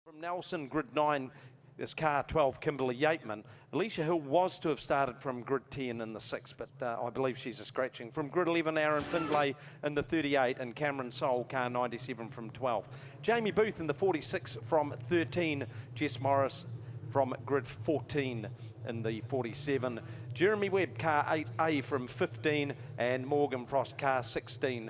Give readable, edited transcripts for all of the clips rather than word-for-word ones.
From Nelson, grid 9, this car 12, Kimberly Yateman. Alicia Hill was to have started from grid 10 in the 6, but I believe she's a scratching. From grid 11, Aaron Findlay in the 38, and Cameron Soul, car 97 from 12. Jamie Booth in the 46 from 13, Jess Morris from grid 14 in the 47. Jeremy Webb, car 8A from 15, and Morgan Frost, car 16.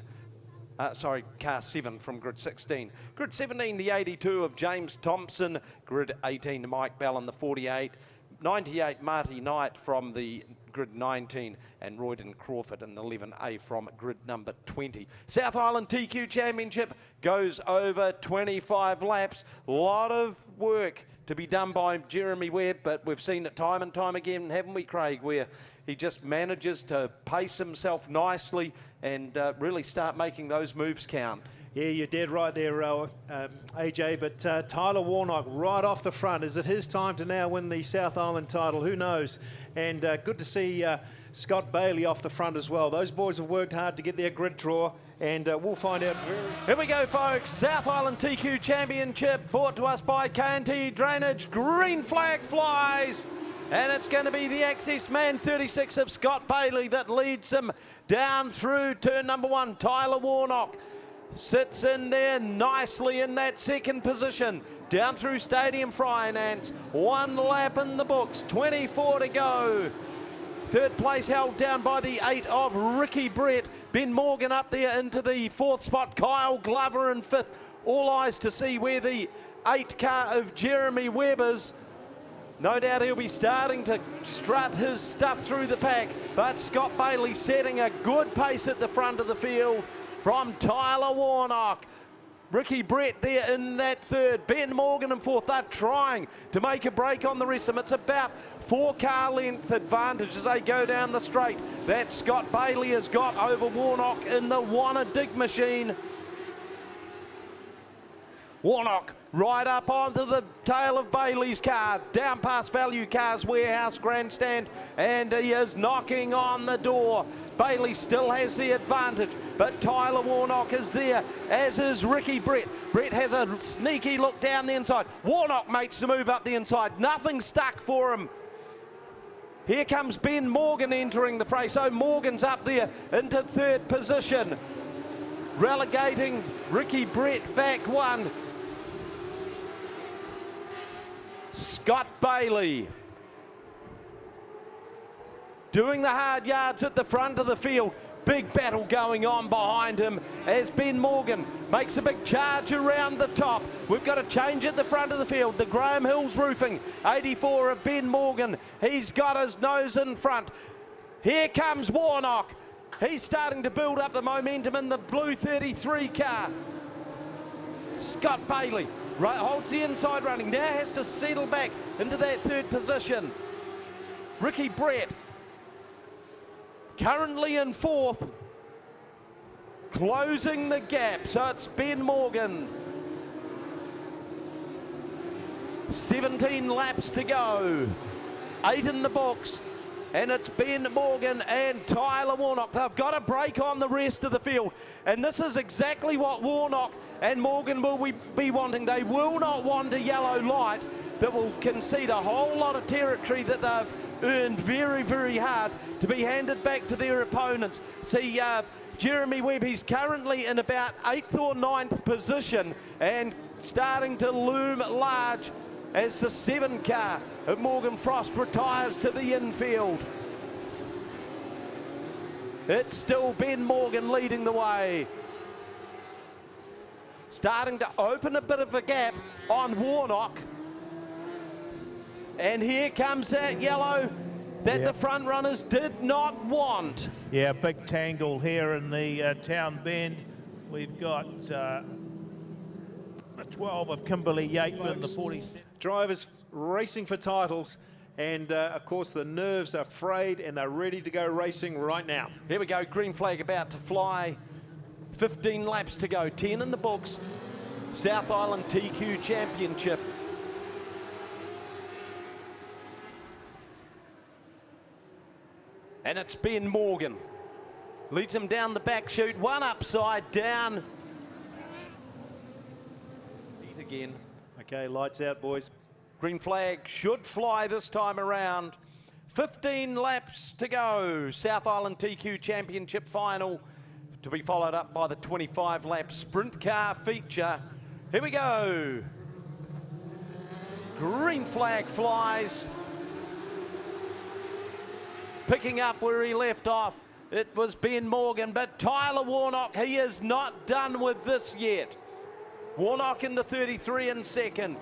Car 7 from grid 16. Grid 17, the 82 of James Thompson. Grid 18, Mike Bell in the 48. 98, Marty Knight from the grid 19, and Royden Crawford in the 11A from grid number 20. South Island TQ Championship goes over 25 laps. A lot of work to be done by Jeremy Webb, but we've seen it time and time again, haven't we, Craig, where he just manages to pace himself nicely and really start making those moves count. Yeah, you're dead right there, AJ, but Tyler Warnock right off the front. Is it his time to now win the South Island title? Who knows? And good to see Scott Bailey off the front as well. Those boys have worked hard to get their grid draw, and we'll find out very... Here we go, folks. South Island TQ Championship brought to us by K&T Drainage. Green flag flies. And it's going to be the Access Man 36 of Scott Bailey that leads him down through turn number 1. Tyler Warnock sits in there nicely in that second position. Down through Stadium Finance. 1 lap in the books, 24 to go. Third place held down by the 8 of Ricky Brett. Ben Morgan up there into the 4th spot. Kyle Glover in 5th. All eyes to see where the 8 car of Jeremy Webb is. No doubt he'll be starting to strut his stuff through the pack, but Scott Bailey setting a good pace at the front of the field from Tyler Warnock. Ricky Brett there in that 3rd. Ben Morgan in 4th. They're trying to make a break on the rest of them. It's about 4 car length advantage as they go down the straight. That Scott Bailey has got over Warnock in the Wanna Dig machine. Warnock right up onto the tail of Bailey's car, down past Value Cars Warehouse Grandstand, and he is knocking on the door. Bailey still has the advantage, but Tyler Warnock is there, as is Ricky Brett. Brett has a sneaky look down the inside. Warnock makes the move up the inside. Nothing stuck for him. Here comes Ben Morgan entering the fray. So Morgan's up there into 3rd position, relegating Ricky Brett back 1. Scott Bailey doing the hard yards at the front of the field. Big battle going on behind him as Ben Morgan makes a big charge around the top. We've got a change at the front of the field. The Graham Hills Roofing, 84 of Ben Morgan. He's got his nose in front. Here comes Warnock. He's starting to build up the momentum in the blue 33 car. Scott Bailey holds the inside running, now has to settle back into that 3rd position. Ricky Brett currently in 4th, closing the gap, so it's Ben Morgan. 17 laps to go, 8 in the books, and it's Ben Morgan and Tyler Warnock. They've got a break on the rest of the field, and this is exactly what Warnock and Morgan will be wanting. They will not want a yellow light that will concede a whole lot of territory that they've earned very, very hard to be handed back to their opponents. See, Jeremy Webb, he's currently in about 8th or 9th position and starting to loom large as the 7 car of Morgan Frost retires to the infield. It's still Ben Morgan leading the way. Starting to open a bit of a gap on Warnock. And here comes that yellow that the front runners did not want. Yeah, big tangle here in the town bend. We've got the 12 of Kimberly Yateman, the 47. Drivers racing for titles, and of course the nerves are frayed and they're ready to go racing right now. Here we go, green flag about to fly. 15 laps to go, 10 in the books. South Island TQ Championship. And it's Ben Morgan. Leads him down the back chute, 1 upside down. Beat again. Okay, lights out, boys. Green flag should fly this time around. 15 laps to go. South Island TQ Championship final to be followed up by the 25-lap sprint car feature. Here we go. Green flag flies. Picking up where he left off, it was Ben Morgan, but Tyler Warnock, he is not done with this yet. Warnock in the 33 in second.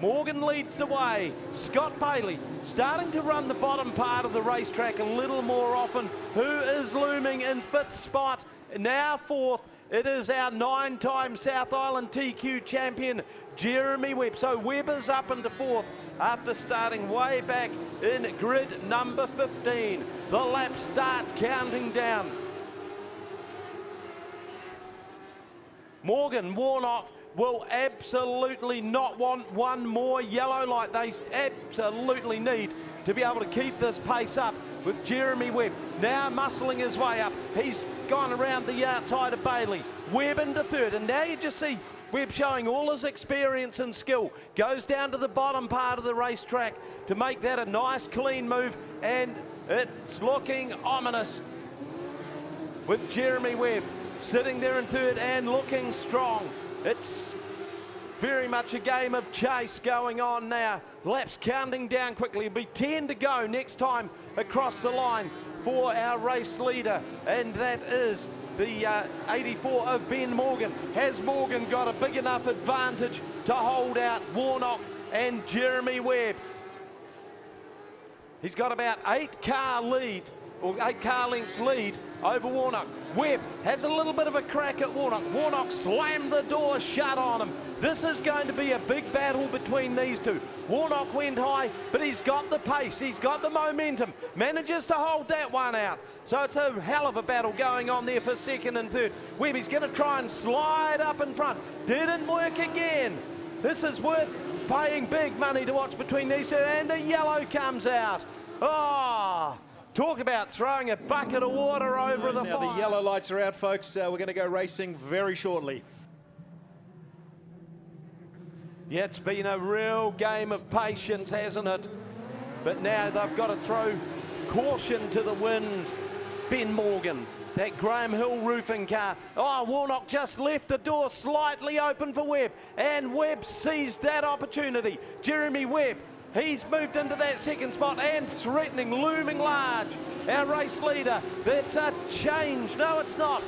Morgan leads the way. Scott Bailey starting to run the bottom part of the racetrack a little more often. Who is looming in fifth spot? Now fourth. It is our 9-time South Island TQ champion, Jeremy Webb. So Webb is up into fourth after starting way back in grid number 15. The laps start counting down. Morgan, Warnock will absolutely not want one more yellow light. They absolutely need to be able to keep this pace up with Jeremy Webb now muscling his way up. He's gone around the outside of Bailey. Webb into third, and now you just see Webb showing all his experience and skill. Goes down to the bottom part of the racetrack to make that a nice clean move, and it's looking ominous with Jeremy Webb sitting there in third and looking strong. It's very much a game of chase going on now. Laps counting down quickly. It'll be 10 to go next time across the line for our race leader, and that is the 84 of Ben Morgan. Has Morgan got a big enough advantage to hold out Warnock and Jeremy Webb? He's got about 8 car lengths lead over Warnock. Webb has a little bit of a crack at Warnock. Warnock slammed the door shut on him. This is going to be a big battle between these two. Warnock went high, but he's got the pace, he's got the momentum, manages to hold that one out. So it's a hell of a battle going on there for second and third. Webb is going to try and slide up in front. Didn't work again. This is worth paying big money to watch between these two, and the yellow comes out. Oh, talk about throwing a bucket of water over the fire. Now the yellow lights are out, folks. We're going to go racing very shortly. Yeah, it's been a real game of patience, hasn't it? But now they've got to throw caution to the wind. Ben Morgan, that Graham Hill roofing car. Oh, Warnock just left the door slightly open for Webb, and Webb seized that opportunity. Jeremy Webb, he's moved into that second spot and threatening, looming large. Our race leader, that's a change. No, it's not.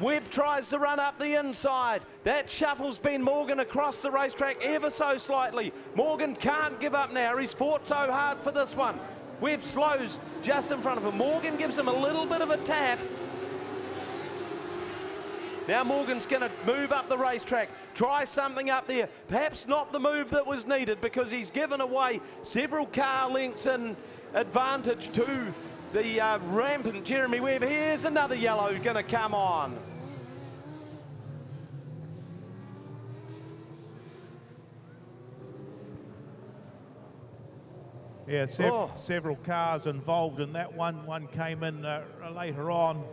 Webb tries to run up the inside. That shuffles Ben Morgan across the racetrack ever so slightly. Morgan can't give up now. He's fought so hard for this one. Webb slows just in front of him. Morgan gives him a little bit of a tap. Now Morgan's going to move up the racetrack, try something up there. Perhaps not the move that was needed, because he's given away several car lengths in advantage to the rampant Jeremy Webb. Here's another yellow going to come on. Yeah, several cars involved in that one. One came in later on.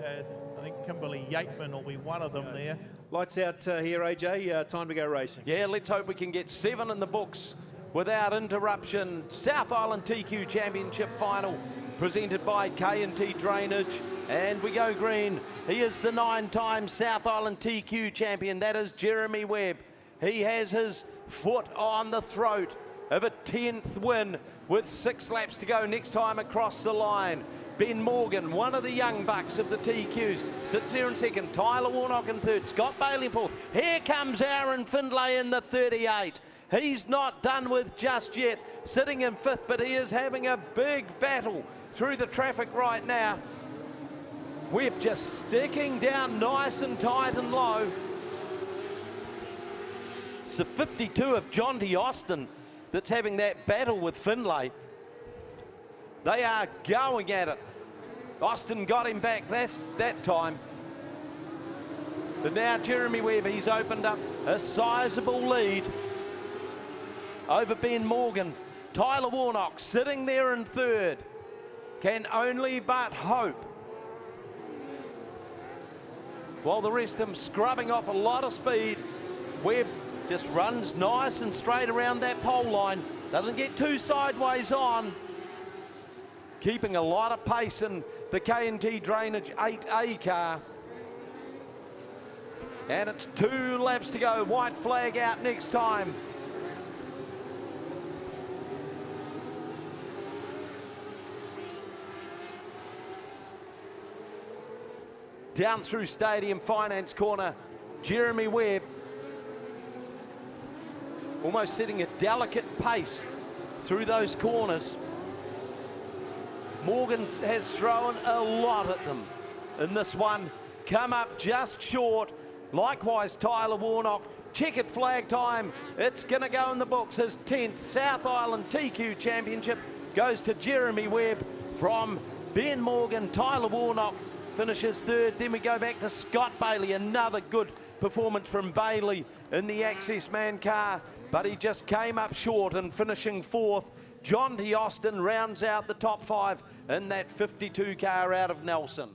I think Kimberly Yateman will be one of them there. Lights out here, AJ. Time to go racing. Yeah, let's hope we can get 7 in the books without interruption. South Island TQ Championship final presented by K&T Drainage. And we go green. He is the 9-time South Island TQ champion. That is Jeremy Webb. He has his foot on the throat of a 10th win with 6 laps to go next time across the line. Ben Morgan, one of the young bucks of the TQs, sits there in second. Tyler Warnock in third. Scott Bailey in fourth. Here comes Aaron Findlay in the 38. He's not done with just yet, sitting in fifth, but he is having a big battle through the traffic right now. Webb just sticking down nice and tight and low. It's the 52 of John D. Austin that's having that battle with Findlay. They are going at it. Austin got him back that time. But now Jeremy Webb, he's opened up a sizable lead over Ben Morgan. Tyler Warnock sitting there in third. Can only but hope. While the rest of them scrubbing off a lot of speed Webb just runs nice and straight around that pole line. Doesn't get too sideways on. Keeping a lot of pace in the K&T Drainage 8A car. And it's 2 laps to go. White flag out next time. Down through Stadium Finance Corner, Jeremy Webb almost setting a delicate pace through those corners. Morgan has thrown a lot at them in this one. Come up just short. Likewise, Tyler Warnock. Checkered flag time. It's going to go in the books. His 10th South Island TQ Championship goes to Jeremy Webb from Ben Morgan. Tyler Warnock finishes 3rd. Then we go back to Scott Bailey. Another good performance from Bailey in the Access Man car, but he just came up short and finishing 4th. John D. Austin rounds out the top 5 in that 52 car out of Nelson.